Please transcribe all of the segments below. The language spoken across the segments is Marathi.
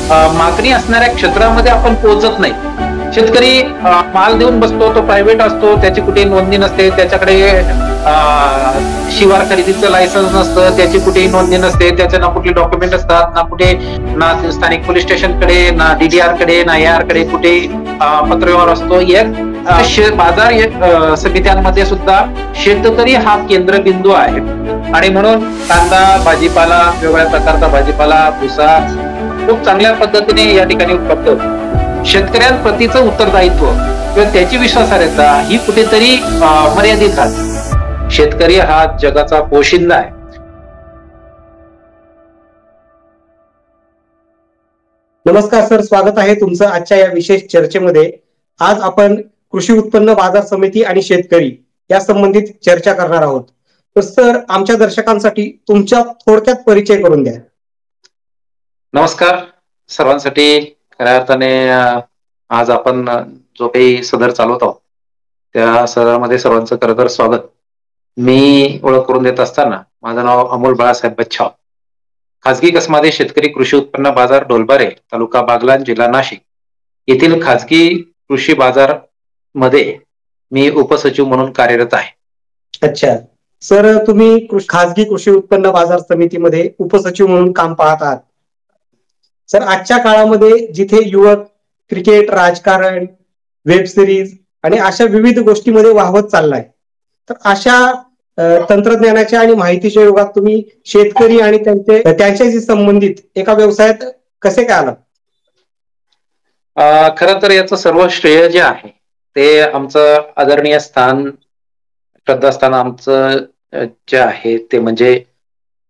मागणी असणाऱ्या क्षेत्रामध्ये आपण पोहोचत नाही. शेतकरी माल देऊन बसतो, तो प्रायव्हेट असतो, त्याची कुठे नोंदणी नसते, त्याच्याकडे शिवार खरेदीचं लायसन्स नसतं, त्याची कुठेही नोंदणी नसते, त्याच्या ना कुठले डॉक्युमेंट असतात, ना स्थानिक पोलीस स्टेशनकडे, ना DDR कडे, ना AR कडे कुठे पत्रव्यवहार असतो. बाजार समित्यांमध्ये सुद्धा शेतकरी हा केंद्रबिंदू आहे आणि म्हणून कांदा, भाजीपाला, वेगवेगळ्या प्रकारचा भाजीपाला, भुसा खूप चांगल्या पद्धतीने या ठिकाणी उपलब्ध होतो. शेतकऱ्यांप्रतीचं उत्तरदायित्व किंवा त्याची विश्वासार्हता ही कुठेतरी मर्यादित राहते. शेतकरी हा जगाचा पोशिंदा आहे. नमस्कार सर, स्वागत आहे तुमचं आजच्या या विशेष चर्चेमध्ये. आज आपण कृषी उत्पन्न बाजार समिती आणि शेतकरी या संबंधित चर्चा करणार आहोत. तर सर, आमच्या दर्शकांसाठी तुमच्या थोडक्यात परिचय करून द्या. नमस्कार सर्वांसाठी. खऱ्या अर्थाने आज आपण जो काही सदर चालवत आहोत त्या सदरामध्ये सर्वांचं खरं तर स्वागत. मी ओळख करून देत असताना माझं नाव अमोल बाळासाहेब बच्छाव, खाजगी कसमादे शेतकरी कृषी उत्पन्न बाजार डोलबारे, तालुका बागलाण, जिल्हा नाशिक येथील खाजगी कृषी बाजार मध्ये मी उपसचिव म्हणून कार्यरत आहे. अच्छा सर, तुम्ही खाजगी कृषी उत्पन्न बाजार समितीमध्ये उपसचिव म्हणून काम पाहत आहात. सर, आजच्या काळामध्ये जिथे युवक क्रिकेट, राजकारण, वेब सिरीज आणि अशा विविध गोष्टीमध्ये वाहवत चाललाय, तर अशा तंत्रज्ञानाच्या आणि माहितीच्या युगात तुम्ही शेतकरी आणि त्यांच्याशी संबंधित एका व्यवसायात कसे काय आलात? खरं तर याचं सर्व श्रेय जे आहे ते आमचं आदरणीय स्थान, श्रद्धास्थान आमचं जे आहे ते म्हणजे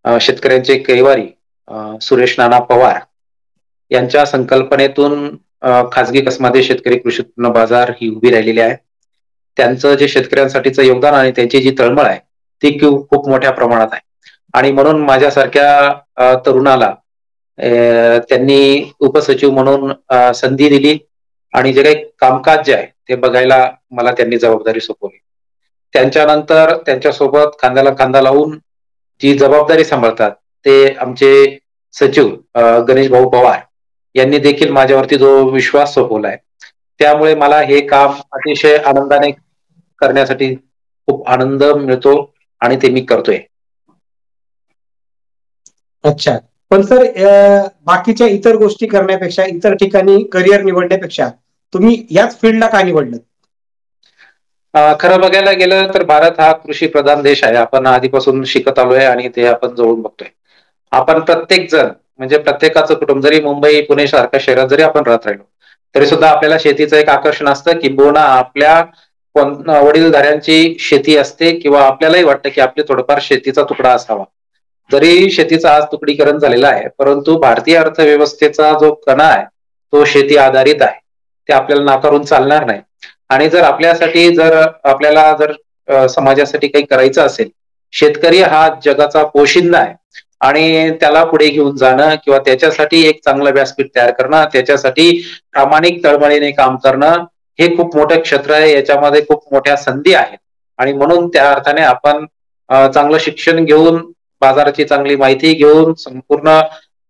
शेतकऱ्यांचे कैवारी सुरेश नाना पवार यांच्या संकल्पनेतून खाजगी कसमादे शेतकरी कृषी उत्पन्न बाजार ही उभी राहिलेली आहे. त्यांचं जे शेतकऱ्यांसाठीचं योगदान आणि त्यांची जी तळमळ आहे ती खूप मोठ्या प्रमाणात आहे आणि म्हणून माझ्यासारख्या तरुणाला त्यांनी उपसचिव म्हणून संधी दिली आणि जे काही कामकाज जे आहे ते बघायला मला त्यांनी जबाबदारी सोपवली. त्यांच्यानंतर त्यांच्यासोबत खांद्याला खांदा लावून जी जबाबदारी सांभाळतात ते आमचे सचिव गणेश भाऊ पवार यांनी देखील माझ्यावरती जो विश्वास सोपवलाय, त्यामुळे मला हे काम अतिशय आनंदाने करण्यासाठी खूप आनंद मिळतो आणि ते मी करतोय. अच्छा, पण सर, बाकीच्या इतर गोष्टी करण्यापेक्षा, इतर ठिकाणी करिअर निवडण्यापेक्षा तुम्ही याच फील्डला का निवडलं? खरं बघायला गेलं तर भारत हा कृषी प्रधान देश आहे. आपण आधीपासून शिकत आलोय आणि ते आपण जवळून बघतोय. आपण प्रत्येक जण म्हणजे प्रत्येकाचं कुटुंब, जरी मुंबई, पुणे सारख्या शहरात जरी आपण राहत राहिलो तरी सुद्धा आपल्याला शेतीचं एक आकर्षण असतं, किंबहुना आपल्या वडीलधाऱ्यांची शेती असते किंवा आपल्यालाही वाटतं की आपले थोडंफार शेतीचा तुकडा असावा. जरी शेतीचा आज तुकडीकरण झालेला आहे, परंतु भारतीय अर्थव्यवस्थेचा जो कणा आहे तो शेती आधारित आहे, ते आपल्याला नाकारून चालणार नाही. आणि जर आपल्याला समाजासाठी काही करायचं असेल, शेतकरी हा जगाचा पोशिंदा आहे आणि त्याला पुढे घेऊन जाणं किंवा त्याच्यासाठी एक चांगलं व्यासपीठ तयार करणं, त्याच्यासाठी प्रामाणिक तळमळीने काम करणं हे खूप मोठं क्षेत्र आहे. याच्यामध्ये खूप मोठ्या संधी आहेत आणि म्हणून त्या अर्थाने आपण चांगलं शिक्षण घेऊन, बाजाराची चांगली माहिती घेऊन, संपूर्ण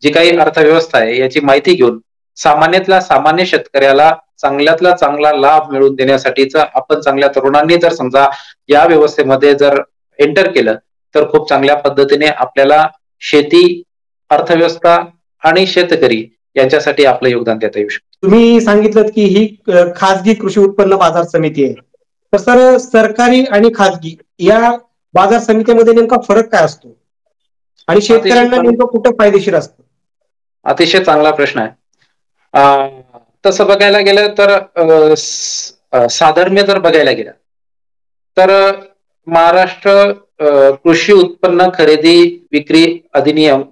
जी काही अर्थव्यवस्था आहे याची माहिती घेऊन सामान्यातल्या सामान्य शेतकऱ्याला चांगल्यातला चांगला लाभ मिळवून देण्यासाठीच आपण चांगल्या तरुणांनी जर समजा या व्यवस्थेमध्ये जर एंटर केलं तर खूप चांगल्या पद्धतीने आपल्याला शेती, अर्थव्यवस्था आणि शेतकरी यांच्यासाठी आपलं योगदान देता येऊ शकतं. तुम्ही सांगितलं की ही खाजगी कृषी उत्पन्न बाजार समिती आहे, तर सर, सरकारी आणि खाजगी या बाजार समितीमध्ये नेमका फरक काय असतो आणि शेतकऱ्यांना नेमकं कुठं फायदेशीर असतं? अतिशय चांगला प्रश्न आहे. तसं बघायला गेलं तर साधर्म्य जर बघायला गेलं तर महाराष्ट्र कृषी उत्पन्न खरेदी विक्री अधिनियम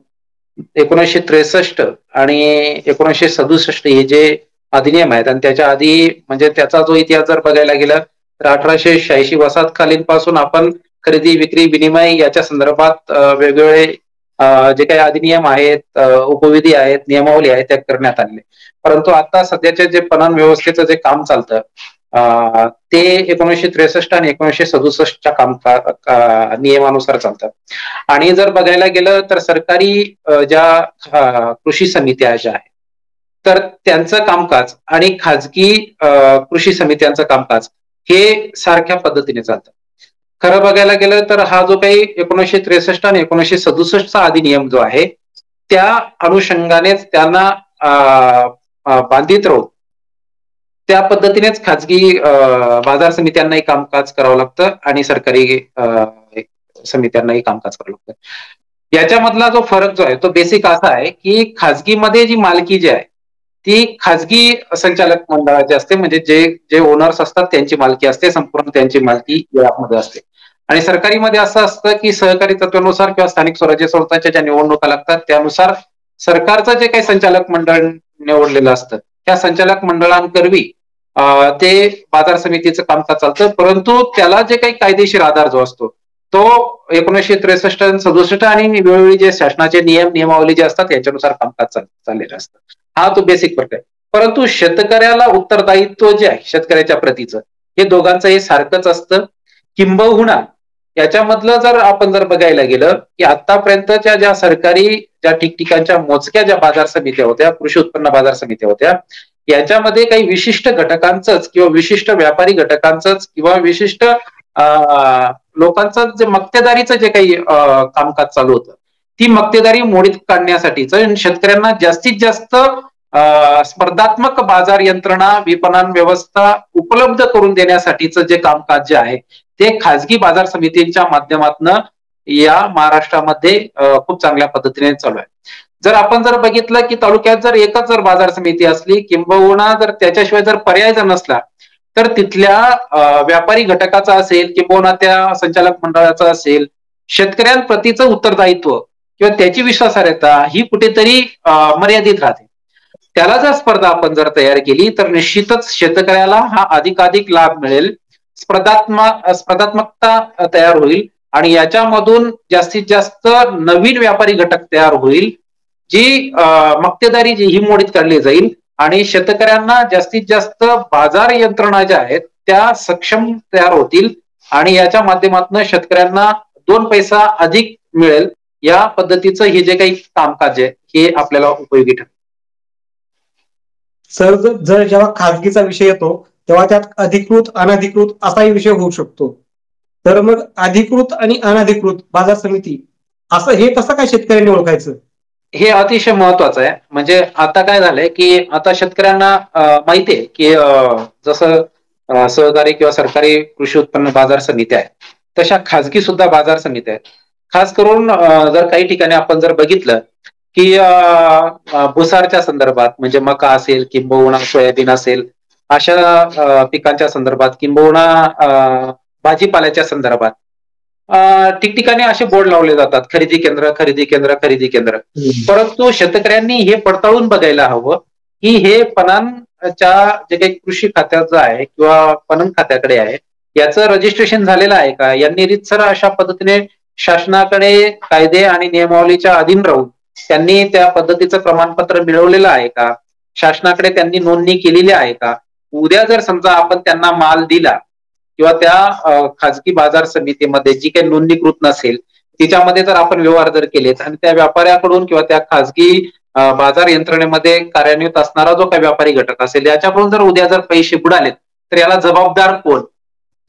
1963 आणि 1967 हे जे अधिनियम आहेत आणि त्याच्या आधी म्हणजे त्याचा जो इतिहास जर बघायला गेला तर 1886 वसाहतकालीन पासून आपण खरेदी विक्री विनिमय याच्या संदर्भात वेगवेगळे जे काही अधिनियम आहेत, उपविधी आहेत, नियमावली आहेत त्या करण्यात आलेले. परंतु आता सध्याचे जे पणन व्यवस्थेचं जे काम चालतं ते 1963 आणि 1967च्या नियमानुसार चालतात. आणि जर बघायला गेलं तर सरकारी ज्या कृषी समित्या ज्या आहेत तर त्यांचं कामकाज आणि खाजगी कृषी समित्यांचं कामकाज हे सारख्या पद्धतीने चालतं. खरं बघायला गेलं तर हा जो काही 1963 आणि 1967चा अधिनियम जो आहे त्या अनुषंगानेच त्यांना बांधित राहून त्या पद्धतीनेच खाजगी बाजार समित्यांनाही कामकाज करावं लागतं आणि सरकारी समित्यांनाही कामकाज करावं लागतं. याच्यामधला जो फरक जो आहे तो बेसिक असा आहे की खाजगीमध्ये जी मालकी जी आहे ती खाजगी संचालक मंडळाची असते, म्हणजे जे जे ओनर्स असतात त्यांची मालकी असते, संपूर्ण त्यांची मालकी यामध्ये असते. आणि सरकारीमध्ये असं असतं की सहकारी तत्वानुसार किंवा स्थानिक स्वराज्य संस्थांच्या ज्या निवडणुका लागतात त्यानुसार सरकारचं जे काही संचालक मंडळ निवडलेलं असतं त्या संचालक मंडळांकरवी ते बाजार समितीचं कामकाज चालतं. परंतु त्याला जे काही कायदेशीर आधार जो असतो तो 1963, 67 आणि वेळोवेळी जे शासनाचे नियमावली जे असतात याच्यानुसार कामकाज चाललेलं असतं. हा तो बेसिक फरक आहे. परंतु शेतकऱ्याला उत्तरदायित्व जे आहे शेतकऱ्याच्या प्रतीचं हे दोघांचं हे सारखंच असतं. किंबहुना याच्यामधलं जर आपण जर बघायला गेलं की आतापर्यंतच्या ज्या सरकारी ज्या ठिकठिकाणच्या मोजक्या ज्या बाजार समित्या होत्या, कृषी उत्पन्न बाजार समित्या होत्या, याच्यामध्ये काही विशिष्ट घटकांचंच किंवा विशिष्ट व्यापारी घटकांचंच किंवा विशिष्ट लोकांचं जे मक्तेदारीचं जे काही कामकाज चालू होतं ती मक्तेदारी मोडीत काढण्यासाठीचं शेतकऱ्यांना जास्तीत जास्त स्पर्धात्मक बाजार यंत्रणा विपणन व्यवस्था उपलब्ध करून देण्यासाठीचं जे कामकाज जे आहे ते खाजगी बाजार समितींच्या माध्यमातून या महाराष्ट्रामध्ये खूप चांगल्या पद्धतीने चालू आहे. जर आपण जर बघितलं की तालुक्यात जर एकच जर बाजार समिती असली किंबहुना जर त्याच्याशिवाय जर पर्याय जर नसला तर तिथल्या व्यापारी घटकाचा असेल किंबहुना त्या संचालक मंडळाचा असेल शेतकऱ्यांप्रतीचं उत्तरदायित्व किंवा त्याची विश्वासार्हता ही कुठेतरी मर्यादित राहते. त्याला जर स्पर्धा आपण जर तयार केली तर निश्चितच शेतकऱ्याला हा अधिकाधिक लाभ मिळेल, स्पर्धात्मकता तयार होईल आणि याच्यामधून जास्तीत जास्त नवीन व्यापारी घटक तयार होईल, जी मक्तेदारी जी ही मोडीत काढली जाईल आणि शेतकऱ्यांना जास्तीत जास्त बाजार यंत्रणा ज्या आहेत त्या सक्षम तयार होतील आणि याच्या माध्यमातून शेतकऱ्यांना 2 पैसा अधिक मिळेल. या पद्धतीचं हे जे काही कामकाज आहे हे आपल्याला उपयोगी ठरेल. सर, जर जेव्हा खाजगीचा विषय येतो तेव्हा त्यात अधिकृत अनधिकृत असाही विषय होऊ शकतो. तर मग अधिकृत आणि अनधिकृत बाजार समिती असं हे कसं काय शेतकऱ्यांनी ओळखायचं? हे अतिशय महत्वाचं आहे. म्हणजे आता काय झालंय की आता शेतकऱ्यांना माहितीये की जसं सहकारी किंवा सरकारी कृषी उत्पन्न बाजार समित्या आहेत तशा खाजगी सुद्धा बाजार समित्या आहेत. खास करून जर काही ठिकाणी आपण जर बघितलं की भुसारच्या संदर्भात म्हणजे मका असेल किंबहुना सोयाबीन असेल अशा पिकांच्या संदर्भात किंबहुना भाजीपाल्याच्या संदर्भात ठिकठिकाणी असे बोर्ड लावले जातात, खरेदी केंद्र खरेदी केंद्र खरेदी केंद्र. परंतु शेतकऱ्यांनी हे पडताळून बघायला हवं की हे पणनच्या जे काही कृषी खात्याचं आहे किंवा पणन खात्याकडे आहे याचं रजिस्ट्रेशन झालेलं आहे का, यांनी रीतसर अशा पद्धतीने शासनाकडे कायदे आणि नियमावलीच्या अधीन राहून त्यांनी त्या पद्धतीचं प्रमाणपत्र मिळवलेलं आहे का, शासनाकडे त्यांनी नोंदणी केलेली आहे का. उद्या जर समजा आपण त्यांना माल दिला किंवा त्या खाजगी बाजार समितीमध्ये जी काही नोंदणीकृत नसेल तिच्यामध्ये जर आपण व्यवहार जर केलेत आणि त्या व्यापाऱ्याकडून किंवा त्या खाजगी बाजार यंत्रणेमध्ये कार्यान्वित असणारा जो काही व्यापारी घटक असेल याच्याकडून जर उद्या जर पैसे बुडालेत तर याला जबाबदार कोण,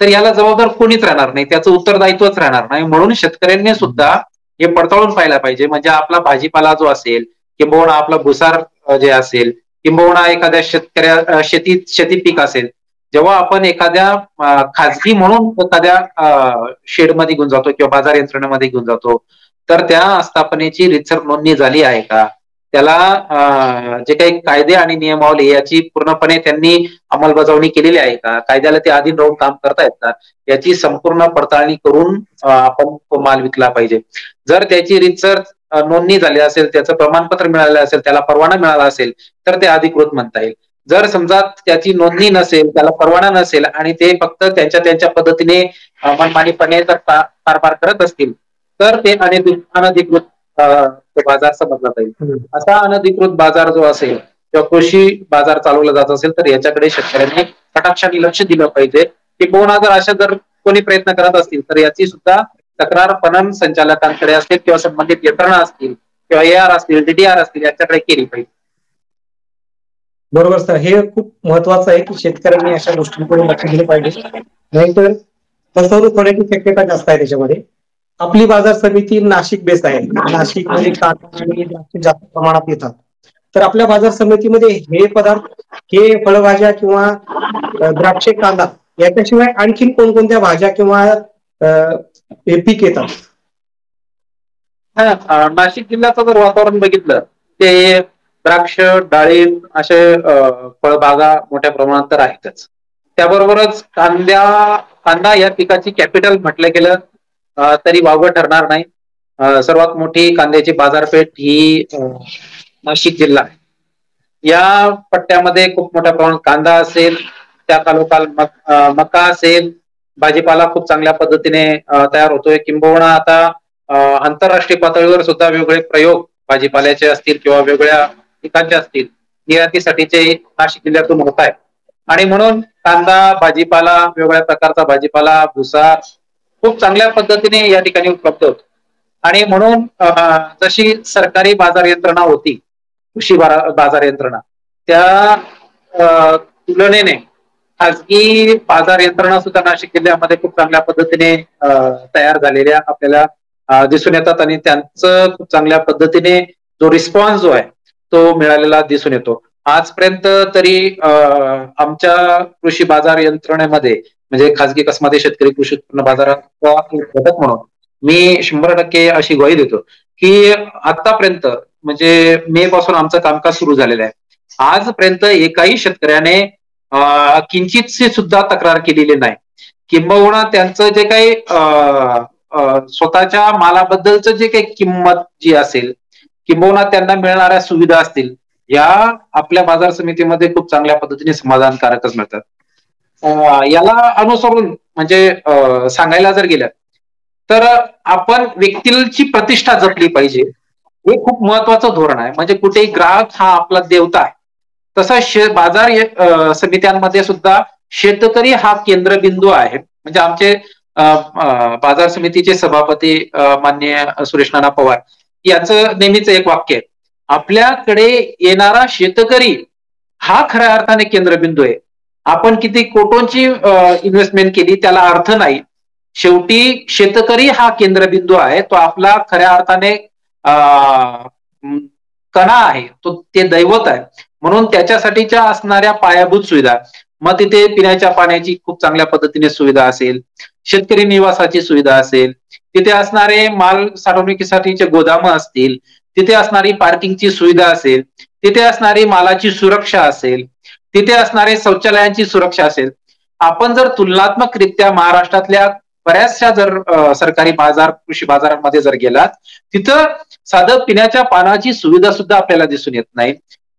तर याला जबाबदार कोणीच राहणार नाही, त्याचं उत्तरदायित्वच राहणार नाही. म्हणून शेतकऱ्यांनी सुद्धा हे पडताळून पाहायला पाहिजे. म्हणजे आपला भाजीपाला जो असेल किंबहुना आपला भुसार जे असेल किंबहुना एखाद्या शेती पीक असेल, जेव्हा आपण एखाद्या खाजगी म्हणून एखाद्या शेडमध्ये घेऊन जातो किंवा बाजार यंत्रणेमध्ये घेऊन जातो तर त्या आस्थापनेची रीतसर नोंदणी झाली आहे का, त्याला जे काही कायदे आणि नियमावली याची पूर्णपणे त्यांनी अंमलबजावणी केलेली आहे का, कायद्याला ते अधीन राहून काम करतायत का, याची संपूर्ण पडताळणी करून आपण तो माल विकला पाहिजे. जर त्याची रीतसर नोंदणी झाली असेल, त्याचं प्रमाणपत्र मिळालं असेल, त्याला परवाना मिळाला असेल तर ते अधिकृत म्हणता येईल. जर समजा त्याची नोंदणी नसेल, त्याला परवाना नसेल आणि ते फक्त त्यांच्या पद्धतीने मनमानीपणे जर कारभार करत असतील तर ते अनधिकृत बाजार समजला जाईल. असा अनधिकृत बाजार जो असेल किंवा कृषी बाजार चालवला जात असेल तर याच्याकडे शेतकऱ्यांनी कटाक्षाने लक्ष दिलं पाहिजे. किंबहुना जर अशा जर कोणी प्रयत्न करत असतील तर याची सुद्धा तक्रार पणन संचालकांकडे असतील किंवा संबंधित यंत्रणा असतील किंवा AR असतील DDR असतील याच्याकडे केली पाहिजे. बरोबर सर, हे खूप महत्वाचं आहे की शेतकऱ्यांनी अशा गोष्टींकडे लक्ष दिलं पाहिजे, नाहीतर फसवणूक होण्याची शक्यता जास्त आहे त्याच्यामध्ये. आपली बाजार समिती नाशिक बेस आहे. नाशिकमध्ये कांदा आणि द्राक्ष जास्त प्रमाणात येतात. तर आपल्या बाजार समितीमध्ये हे पदार्थ, हे फळभाज्या किंवा द्राक्षे, कांदा याच्याशिवाय आणखीन कोणकोणत्या भाज्या किंवा हे पीक येतात? नाशिक जिल्ह्याचं जर वातावरण बघितलं ते द्राक्ष, डाळिंब असे फळबागा मोठ्या प्रमाणात तर आहेतच. त्याबरोबरच कांदा या पिकाची कॅपिटल म्हटलं गेलं तरी वावगं ठरणार नाही. सर्वात मोठी कांद्याची बाजारपेठ ही नाशिक जिल्हा आहे. या पट्ट्यामध्ये खूप मोठ्या प्रमाणात कांदा असेल, त्या खालोखाल मका असेल, भाजीपाला खूप चांगल्या पद्धतीने तयार होतोय. किंबहुना आता आंतरराष्ट्रीय पातळीवर सुद्धा वेगवेगळे प्रयोग भाजीपाल्याचे असतील किंवा वेगवेगळ्या पिकांचे असतील निर्यातीसाठीचे नाशिक जिल्ह्यातून होत आहेत. आणि म्हणून कांदा, भाजीपाला, वेगवेगळ्या प्रकारचा भाजीपाला, भुसा खूप चांगल्या पद्धतीने या ठिकाणी उपलब्ध होतो. आणि म्हणून जशी सरकारी बाजार यंत्रणा होती, कृषी बाजार यंत्रणा, त्या तुलनेने खाजगी बाजार यंत्रणा सुद्धा नाशिक जिल्ह्यामध्ये खूप चांगल्या पद्धतीने तयार झालेल्या आपल्याला दिसून येतात. आणि त्यांचं खूप चांगल्या पद्धतीने जो रिस्पॉन्स जो आहे तो मिळालेला दिसून येतो. आजपर्यंत तरी आमच्या कृषी बाजार यंत्रणेमध्ये म्हणजे खाजगी कसमाते शेतकरी कृषी उत्पन्न बाजाराचा घटक म्हणून मी 100% अशी ग्वाही देतो की आतापर्यंत म्हणजे मे पासून आमचं कामकाज सुरू झालेलं आहे. आजपर्यंत एकाही शेतकऱ्याने किंचितशी सुद्धा तक्रार केलेली नाही. किंबहुना त्यांचं जे काही स्वतःच्या मालाबद्दलचं जे काही किंमत जी असेल, किंबहुना त्यांना मिळणाऱ्या सुविधा असतील, या आपल्या बाजार समितीमध्ये खूप चांगल्या पद्धतीने समाधानकारकच मिळतात. याला अनुसरून म्हणजे सांगायला जर गेलं तर आपण व्यक्तीची प्रतिष्ठा जपली पाहिजे, हे खूप महत्वाचं धोरण आहे. म्हणजे कुठेही ग्राहक हा आपला देवता आहे, तसं बाजार समित्यांमध्ये सुद्धा शेतकरी हा केंद्रबिंदू आहे. म्हणजे आमचे बाजार समितीचे सभापती माननीय सुरेश नाना पवार यांचं नेहमीच एक वाक्य आहे, आपल्याकडे येणारा शेतकरी हा खऱ्या अर्थाने केंद्रबिंदू आहे. आपण किती कोटोंची इन्व्हेस्टमेंट केली त्याला अर्थ नाही, शेवटी शेतकरी हा केंद्रबिंदू आहे. तो आपला खऱ्या अर्थाने कणा आहे, तो ते दैवत आहे. म्हणून त्याच्यासाठीच्या असणाऱ्या पायाभूत सुविधा, मग तिथे पिण्याच्या पाण्याची खूप चांगल्या पद्धतीने सुविधा असेल, शेतकरी निवासाची सुविधा असेल, तिथे असणारे माल साठवणुकीसाठीचे गोदाम असतील, तिथे असणारी पार्किंगची सुविधा असेल, तिथे असणारी मालाची सुरक्षा असेल, तिथे असणारे शौचालयांची सुरक्षा असेल. आपण जर तुलनात्मकरित्या महाराष्ट्रातल्या बऱ्याचशा जर सरकारी बाजार कृषी बाजारांमध्ये जर गेलात, तिथं साधं पिण्याच्या पाण्याची सुविधा सुद्धा आपल्याला दिसून येत नाही,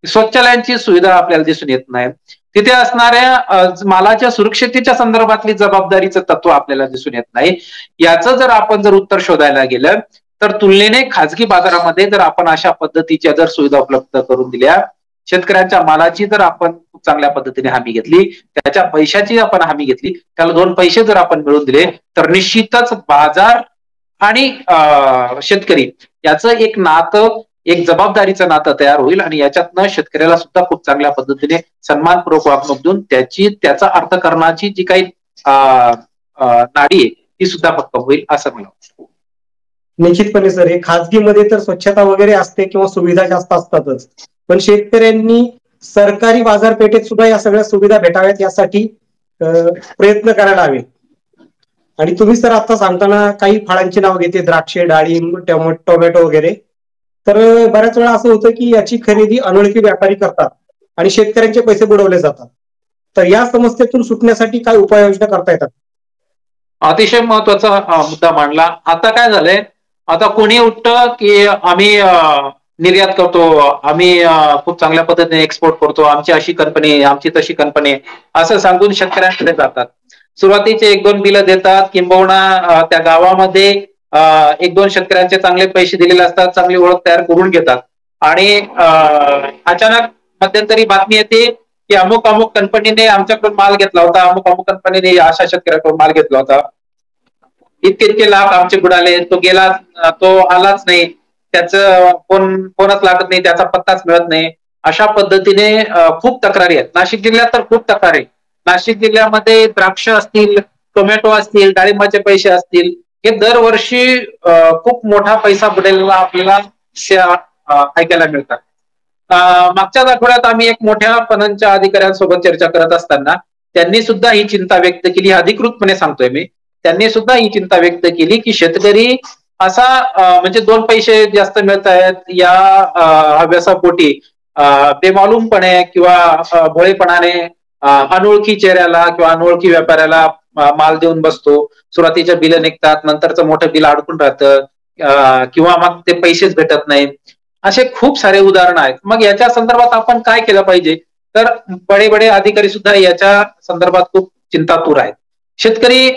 शौचालयांची सुविधा आपल्याला दिसून येत नाही, तिथे असणाऱ्या मालाच्या सुरक्षिततेच्या संदर्भातली जबाबदारीचं तत्व आपल्याला दिसून येत नाही. याचं जर आपण जर उत्तर शोधायला गेलं तर तुलनेने खाजगी बाजारामध्ये जर आपण अशा पद्धतीच्या जर सुविधा उपलब्ध करून दिल्या, शेतकऱ्यांच्या मालाची जर आपण खूप चांगल्या पद्धतीने हमी घेतली, त्याच्या पैशाची आपण हमी घेतली, त्याला 2 पैसे जर आपण मिळवून दिले, तर निश्चितच बाजार आणि शेतकरी याचं एक नातं, एक जबाबदारीचं नातं तयार होईल. आणि याच्यातनं शेतकऱ्याला सुद्धा खूप चांगल्या पद्धतीने सन्मानपूर्वक वागणूक देऊन त्याचा अर्थकरणाची जी काही नाडी आहे ती सुद्धा भक्कम होईल असं मला वाटतं. निश्चितपणे सर, हे खाजगीमध्ये तर स्वच्छता वगैरे असते किंवा सुविधा जास्त असतातच, पण शेतकऱ्यांनी सरकारी बाजारपेठेत सुद्धा या सगळ्या सुविधा भेटाव्यात यासाठी प्रयत्न करायला हवे. आणि तुम्ही सर आता सांगताना काही फळांची नाव घेते, द्राक्षे, डाळिंब, टोमॅटो वगैरे, तर बऱ्याच वेळा असं होतं की याची खरेदी अनोळखी व्यापारी करतात आणि शेतकऱ्यांचे पैसे बुडवले जातात. तर या समस्येतून सुटण्यासाठी काय उपाययोजना करता येतात? अतिशय महत्वाचा मुद्दा मांडला. आता काय झालंय, आता कोणी उठतं की आम्ही निर्यात करतो, आम्ही खूप चांगल्या पद्धतीने एक्सपोर्ट करतो, आमची अशी कंपनी आहे, आमची तशी कंपनी आहे, असं सांगून शेतकऱ्यांकडे जातात. सुरुवातीचे 1-2 बिलं देतात, किंबहुना त्या गावामध्ये 1-2 शेतकऱ्यांचे चांगले पैसे दिलेले असतात, चांगली ओळख तयार करून घेतात. आणि अचानक मध्यंतरी बातमी येते की अमुक अमुक कंपनीने आमच्याकडून माल घेतला होता, अमुक अमुक कंपनीने अशा शेतकऱ्याकडून माल घेतला होता, इतके लाख आमचे बुडाले, तो गेला, तो आलाच नाही, त्याचं फोनच लागत नाही, त्याचा पत्ताच मिळत नाही, अशा पद्धतीने खूप तक्रारी आहेत. नाशिक जिल्ह्यात तर खूप तक्रारी. नाशिक जिल्ह्यामध्ये द्राक्ष असतील, टोमॅटो असतील, डाळिंबाचे पैसे असतील, हे दरवर्षी खूप मोठा पैसा बुडेलेला आपल्याला ऐकायला मिळतात. मागच्याच आठवड्यात आम्ही एक मोठ्या पणनच्या अधिकाऱ्यांसोबत चर्चा करत असताना त्यांनी सुद्धा ही चिंता व्यक्त केली, अधिकृतपणे सांगतोय मी, त्यांनी सुद्धा ही चिंता व्यक्त केली की शेतकरी असा म्हणजे 2 पैसे जास्त मिळत आहेत या हव्यासापोटी बेमालूमपणे किंवा भोळेपणाने अनोळखी चेहऱ्याला किंवा अनोळखी व्यापाऱ्याला माल देऊन बसतो. सुरुवातीच्या बिल निघतात, नंतरचं मोठं बिल अडकून राहतं किंवा मग ते पैसेच भेटत नाहीत. असे खूप सारे उदाहरण आहेत. मग याच्या संदर्भात आपण काय केलं पाहिजे? तर बडे बडे अधिकारी सुद्धा याच्या संदर्भात खूप चिंतातूर आहेत. शेतकरी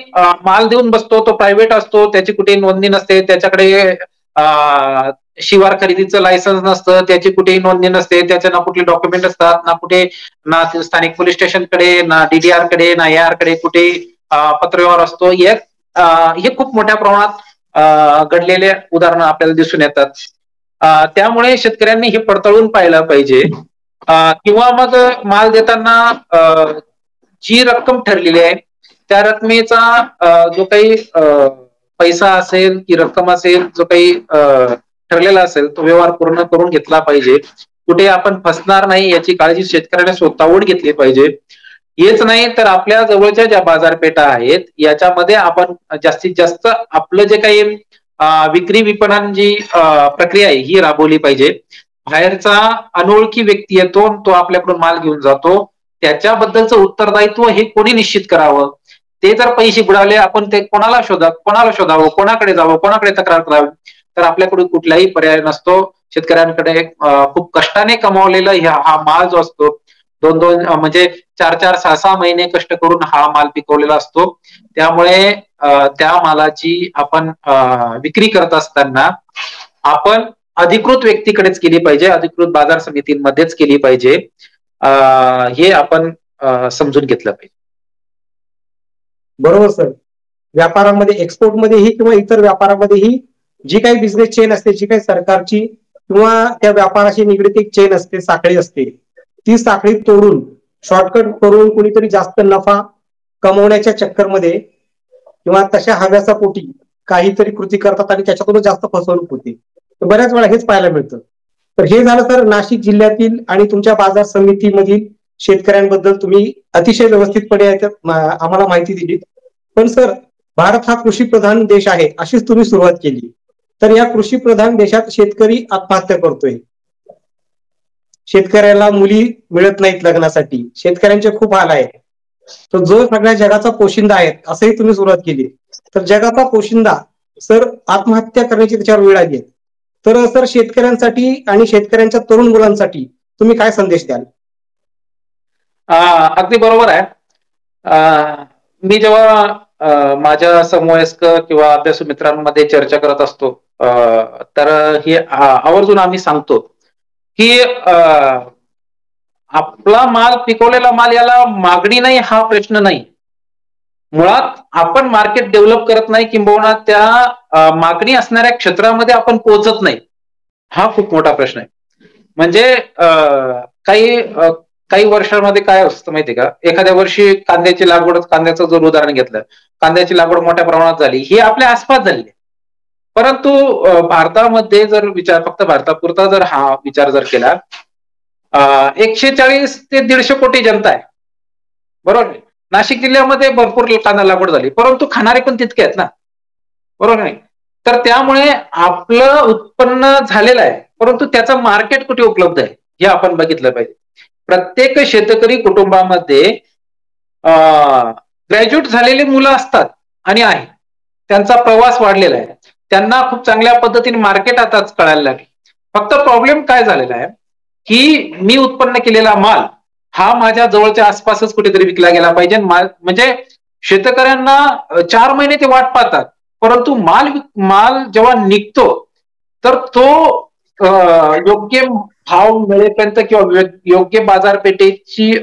माल देऊन बसतो, तो प्रायव्हेट असतो, त्याची कुठे नोंदणी नसते, त्याच्याकडे शिवार खरेदीचं लायसन्स नसतं, त्याची कुठेही नोंदणी नसते, त्याच्या ना कुठले डॉक्युमेंट असतात, ना कुठे ना स्थानिक पोलीस स्टेशनकडे, ना डीडीआर कडे, ना एआर कडे कुठे पत्रव्यवहार असतो. हे खूप मोठ्या प्रमाणात घडलेले उदाहरणं आपल्याला दिसून येतात. त्यामुळे शेतकऱ्यांनी हे पडताळून पाहायला पाहिजे किंवा मग माल देताना जी रक्कम ठरलेली आहे त्या रकमेचा जो काही पैसा असेल की रक्कम असेल, जो काही ठरलेला असेल तो व्यवहार पूर्ण करून घेतला पाहिजे. कुठे आपण फसणार नाही याची काळजी शेतकऱ्याने स्वतःहून घेतली पाहिजे. हेच नाही तर आपल्या जवळच्या ज्या बाजारपेठा आहेत याच्यामध्ये आपण जास्तीत जास्त आपलं जे काही विक्री विपणन जी प्रक्रिया आहे ही राबवली पाहिजे. बाहेरचा अनोळखी व्यक्ती येतो, तो आपल्याकडून माल घेऊन जातो, त्याच्याबद्दलचं उत्तरदायित्व हे कोणी निश्चित करावं? ते जर पैसे बुडावले, आपण ते कोणाला शोधावं, कोणाकडे जावं, कोणाकडे तक्रार करावी? तर आपल्याकडे कुठलाही पर्याय नसतो. शेतकऱ्यांकडे खूप कष्टाने कमावलेला हा माल जो असतो, 2-2 म्हणजे 4-4, 6-6 महिने कष्ट करून हा माल पिकवलेला असतो. त्यामुळे त्या मालाची आपण विक्री करत असताना आपण अधिकृत व्यक्तीकडेच केली पाहिजे, अधिकृत बाजार समितीमध्येच केली पाहिजे. हे आपण समजून घेतलं पाहिजे. बरोबर सर. व्यापारामध्ये एक्सपोर्टमध्येही किंवा इतर व्यापारामध्येही जी काही बिझनेस चेन असते, जी काही सरकारची किंवा त्या व्यापाराशी निगडीत एक चेन असते, साखळी असते, ती साखळी तोडून शॉर्टकट करून कुणीतरी जास्त नफा कमवण्याच्या चक्करमध्ये किंवा तशा हव्यासापोटी काहीतरी कृती करतात आणि त्याच्यातून जास्त फसवणूक होते. तर बऱ्याच वेळा हेच पाहायला मिळतं. तर हे झालं सर नाशिक जिल्ह्यातील आणि तुमच्या बाजार समितीमधील शेतकऱ्यांबद्दल तुम्ही अतिशय व्यवस्थितपणे आम्हाला माहिती दिली. पण सर, भारत हा कृषी प्रधान देश आहे अशीच तुम्ही सुरुवात केली. तर या कृषी प्रधान देशात शेतकरी आत्महत्या करतोय, शेतकऱ्याला मुली मिळत नाहीत लग्नासाठी, शेतकऱ्यांचे खूप हाल आहेत. तर जो सगळ्या जगाचा पोशिंदा आहे असंही तुम्ही सुरुवात केली. तर जगाचा पोशिंदा सर आत्महत्या करण्याची त्याच्यावर वेळ आली. तर सर शेतकऱ्यांसाठी आणि शेतकऱ्यांच्या तरुण मुलांसाठी तुम्ही काय संदेश द्याल? अगदी बरोबर आहे. मी जेव्हा माझ्या समवयस्क किंवा अभ्यासू मित्रांमध्ये चर्चा करत असतो तर हे आवर्जून आम्ही सांगतो की आपला माल, पिकवलेला माल याला मागणी नाही हा प्रश्न नाही. मुळात आपण मार्केट डेव्हलप करत नाही, किंबहुना त्या मागणी असणाऱ्या क्षेत्रामध्ये आपण पोहोचत नाही, हा खूप मोठा प्रश्न आहे. म्हणजे काही वर्षांमध्ये काय असतं माहितीये का, एखाद्या वर्षी कांद्याची लागवड, कांद्याचं जर उदाहरण घेतलं, कांद्याची लागवड मोठ्या प्रमाणात झाली, ही आपल्या आसपास झाली. परंतु भारतामध्ये जर विचार, फक्त भारतापुरता जर हा विचार जर केला, 140 ते 150 कोटी जनता आहे, बरोबर. नाशिक जिल्ह्यामध्ये भरपूर कांदा लागवड झाली, परंतु खाणारे पण तितके आहेत ना, बरोबर नाही. तर त्यामुळे आपलं उत्पन्न झालेलं आहे, परंतु त्याचं मार्केट कुठे उपलब्ध आहे हे आपण बघितलं पाहिजे. प्रत्येक शेतकरी कुटुंबामध्ये ग्रॅज्युएट झालेली मुलं असतात आणि आहे, त्यांचा प्रवास वाढलेला आहे, त्यांना खूप चांगल्या पद्धतीने मार्केट आताच कळायला लागले. फक्त प्रॉब्लेम काय झालेला आहे की मी उत्पन्न केलेला माल हा माझ्या जवळच्या आसपासच कुठेतरी विकला गेला पाहिजे. म्हणजे शेतकऱ्यांना 4 महिने ते वाट पाहतात, परंतु माल जेव्हा निघतो तर तो योग्य भाव मिळेपर्यंत किंवा योग्य बाजारपेठेची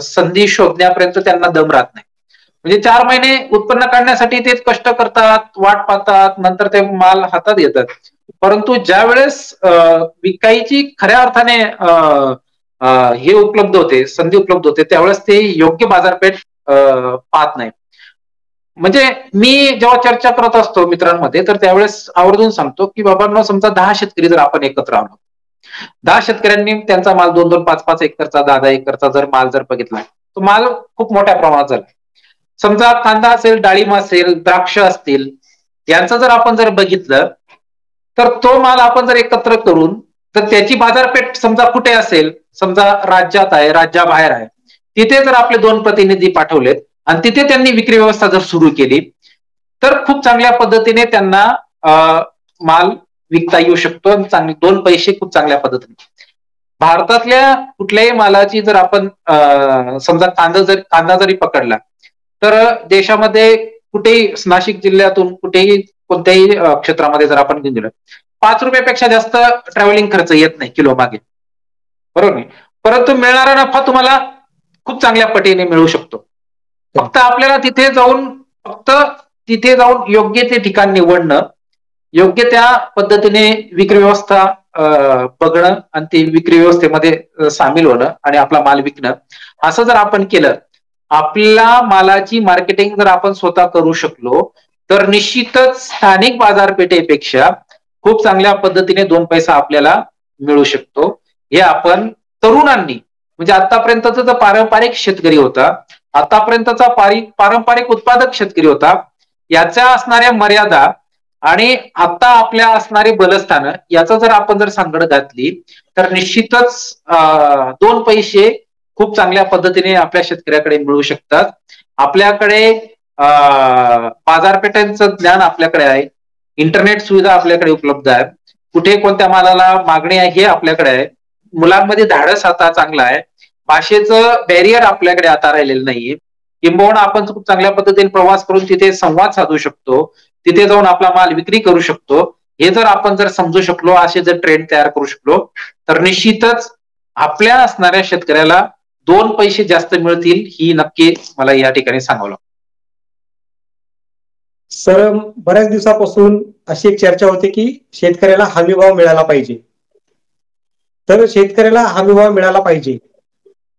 संधी शोधण्यापर्यंत त्यांना दम राहत नाही. म्हणजे 4 महिने उत्पन्न काढण्यासाठी ते कष्ट करतात, वाट पाहतात, नंतर ते माल हातात घेतात. परंतु ज्या वेळेस विकायची खऱ्या अर्थाने हे उपलब्ध होते, संधी उपलब्ध होते, त्यावेळेस ते योग्य बाजारपेठ पाहत नाही. म्हणजे मी जेव्हा चर्चा करत असतो मित्रांमध्ये, तर त्यावेळेस आवर्जून सांगतो की बाबांनो, समजा 10 शेतकरी जर आपण एकत्र आलो, 10 शेतकऱ्यांनी त्यांचा माल 2-2, 5-5 एकरचा, 10-10 एकरचा जर माल जर बघितला, तो माल खूप मोठ्या प्रमाणात झाला. समजा कांदा असेल, डाळिंब असेल, द्राक्ष असतील, यांचं जर आपण जर बघितलं, तर तो माल आपण जर एकत्र करून, तर त्याची बाजारपेठ समजा कुठे असेल, समजा राज्यात आहे, राज्याबाहेर आहे, तिथे जर आपले 2 प्रतिनिधी पाठवलेत आणि तिथे त्यांनी विक्री व्यवस्था जर सुरू केली, तर खूप चांगल्या पद्धतीने त्यांना माल विकता येऊ शकतो आणि चांगले 2 पैसे खूप चांगल्या पद्धतीने. भारतातल्या कुठल्याही मालाची जर आपण समजा कांदा जरी पकडला, तर देशामध्ये कुठेही नाशिक जिल्ह्यातून कुठेही कोणत्याही क्षेत्रामध्ये जर आपण घेऊन गेलो, 5 रुपयापेक्षा जास्त ट्रॅव्हलिंग खर्च येत नाही किलो मागे, बरोबर नाही. परंतु मिळणारा नफा तुम्हाला खूप चांगल्या पटीने मिळू शकतो. फक्त आपल्याला तिथे जाऊन योग्य ते ठिकाण निवडणं, योग्य त्या पद्धतीने विक्री व्यवस्था बघणं आणि ती विक्री व्यवस्थेमध्ये सामील होणं आणि आपला माल विकणं, असं जर आपण केलं, आपल्या मालाची मार्केटिंग जर आपण स्वतः करू शकलो, तर निश्चितच स्थानिक बाजारपेठेपेक्षा खूप चांगल्या पद्धतीने 2 पैसा आपल्याला मिळू शकतो. हे आपण तरुणांनी, म्हणजे आतापर्यंतचा जो पारंपरिक शेतकरी होता, आतापर्यंतचा पारंपरिक उत्पादक शेतकरी होता, याच्या असणाऱ्या मर्यादा आणि आता आपल्या असणारे बलस्थानं, याचा जर आपण जर सांगड घातली, तर निश्चितच 2 पैसे खूप चांगल्या पद्धतीने आपल्या शेतकऱ्याकडे मिळू शकतात. आपल्याकडे बाजारपेठांचं ज्ञान आपल्याकडे आहे, इंटरनेट सुविधा आपल्याकडे उपलब्ध आहे, कुठे कोणत्या मालाला मागणी आहे हे आपल्याकडे आहे, मुलांमध्ये धाडस आता चांगला आहे, भाषेचं बॅरियर आपल्याकडे आता राहिलेलं नाहीये, किंबहुना आपण खूप चांगल्या पद्धतीने प्रवास करून तिथे संवाद साधू शकतो, तिथे जाऊन आपला माल विक्री करू शकतो. हे जर आपण जर समजू शकलो, असे जर ट्रेंड तयार करू शकलो, तर निश्चितच आपल्या असणाऱ्या शेतकऱ्याला 2 पैसे जास्त मिळतील, ही नक्की मला या ठिकाणी सांगावं. सर, बऱ्याच दिवसापासून अशी एक चर्चा होते की शेतकऱ्याला हमीभाव मिळाला पाहिजे. तर शेतकऱ्याला हमीभाव मिळाला पाहिजे,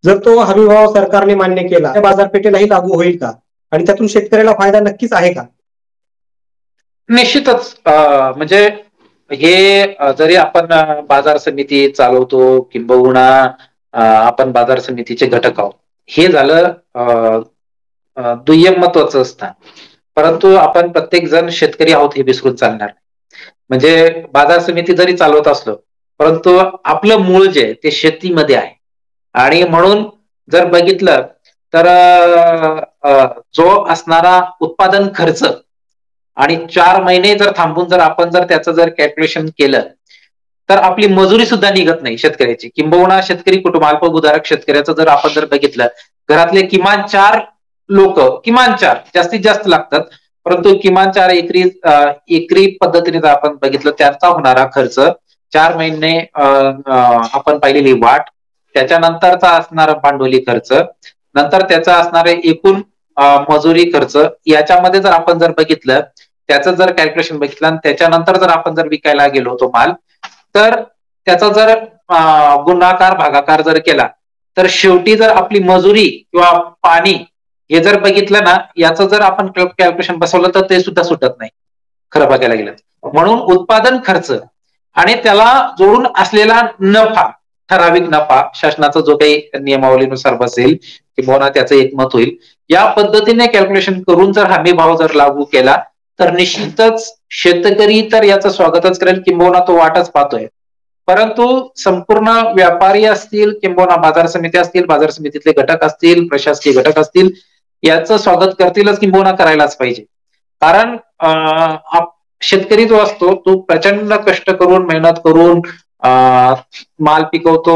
जर तो हमीभाव सरकारने मान्य केला, त्या बाजारपेठेलाही लागू होईल का आणि त्यातून शेतकऱ्याला फायदा नक्कीच आहे का? निश्चितच. म्हणजे हे जरी आपण बाजार समिती चालवतो, किंबहुना आपण बाजार समितीचे घटक आहोत, हे झालं दुय्यम महत्वाचं स्थान. परंतु आपण प्रत्येक जण शेतकरी आहोत हे विसरून चालणार. म्हणजे बाजार समिती जरी चालवत असलो, परंतु आपलं मूळ जे आहे ते शेतीमध्ये आहे. आणि म्हणून जर बघितलं तर जो असणारा उत्पादन खर्च आणि 4 महिने जर थांबून जर आपण जर त्याचं जर कॅल्क्युलेशन केलं, तर आपली मजुरी सुद्धा निघत नाही शेतकऱ्याची. किंबहुना शेतकरी कुटुंब, अल्पभूधारक शेतकऱ्याचं जर आपण जर बघितलं, घरातले किमान 4 लोक, किमान 4, जास्तीत जास्त लागतात, परंतु किमान 4 एकरी पद्धतीने जर आपण बघितलं, त्याचा होणारा खर्च 4 महिने आपण पाहिलेली वाट, त्याच्यानंतरचा असणारा भांडवली खर्च, नंतर त्याचा असणारे एकूण मजुरी खर्च, याच्यामध्ये जर आपण जर बघितलं, त्याचं जर कॅल्क्युलेशन बघितलं आणि त्याच्यानंतर जर आपण जर विकायला गेलो तो माल, तर त्याचा जर गुणाकार भागाकार जर केला, तर शेवटी जर आपली मजुरी किंवा पाणी हे जर बघितलं ना, याचं जर आपण कॅल्क्युलेशन बसवलं, तर ते सुद्धा सुटत नाही खरं बघायला गेलं. म्हणून उत्पादन खर्च आणि त्याला जोडून असलेला नफा, ठराविक नफा, शासनाचा जो काही नियमावलीनुसार बसेल किंवा त्याचं एकमत होईल, या पद्धतीने कॅल्क्युलेशन करून जर हमी भाव जर लागू केला, तर निश्चितच शेतकरी तर याचं स्वागतच करेल, किंबहुना तो वाटच पाहतोय. परंतु संपूर्ण व्यापारी असतील, किंबहुना बाजार समिती असतील, बाजार समितीतले घटक असतील, प्रशासकीय घटक असतील, याचं स्वागत करतीलच, किंबहुना करायलाच पाहिजे. कारण शेतकरी जो असतो तो प्रचंड कष्ट करून, मेहनत करून माल पिकवतो,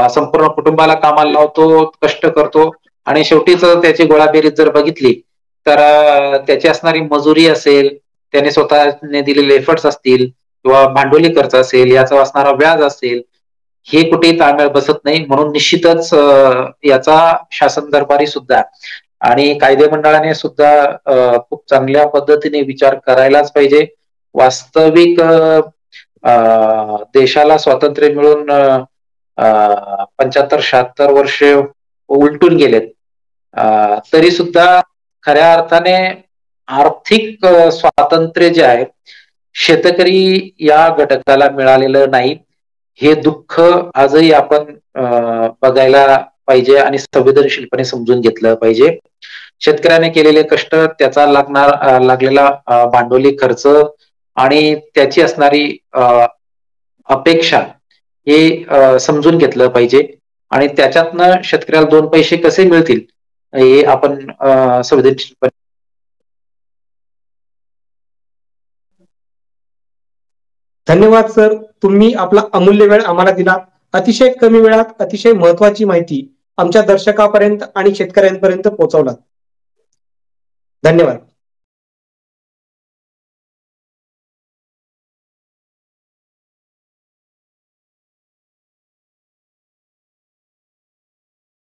संपूर्ण कुटुंबाला कामाला लावतो, कष्ट करतो आणि शेवटीच त्याची गोळाबेरीज जर बघितली, तर त्याची असणारी मजुरी असेल, त्याने स्वतःने दिलेले एफर्ट्स असतील, किंवा भांडवली खर्च असेल, याचा असणारा व्याज असेल, हे कुठेही ताळमेळ बसत नाही. म्हणून निश्चितच याचा शासन दरबारी सुद्धा आणि कायदे मंडळाने सुद्धा खूप चांगल्या पद्धतीने विचार करायलाच पाहिजे. वास्तविक देशाला स्वातंत्र्य मिळून 75-76 वर्ष उलटून गेलेत, तरी सुद्धा खऱ्या अर्थाने आर्थिक स्वातंत्र्य जे आहे शेतकरी या घटकाला मिळालेलं नाही. हे दुःख आजही आपण बघायला पाहिजे आणि संवेदनशीलपणे समजून घेतलं पाहिजे. शेतकऱ्याने केलेले कष्ट, त्याचा लागलेला भांडवली खर्च आणि त्याची असणारी अपेक्षा हे समजून घेतलं पाहिजे आणि त्याच्यातनं शेतकऱ्याला 2 पैसे कसे मिळतील हे आपण संवेदनशीलपणे. धन्यवाद सर, तुम्ही आपला अमूल्य वेळ आम्हाला दिला. अतिशय कमी वेळात अतिशय महत्वाची माहिती आमच्या दर्शकापर्यंत आणि शेतकऱ्यांपर्यंत पोहोचवलात. धन्यवाद.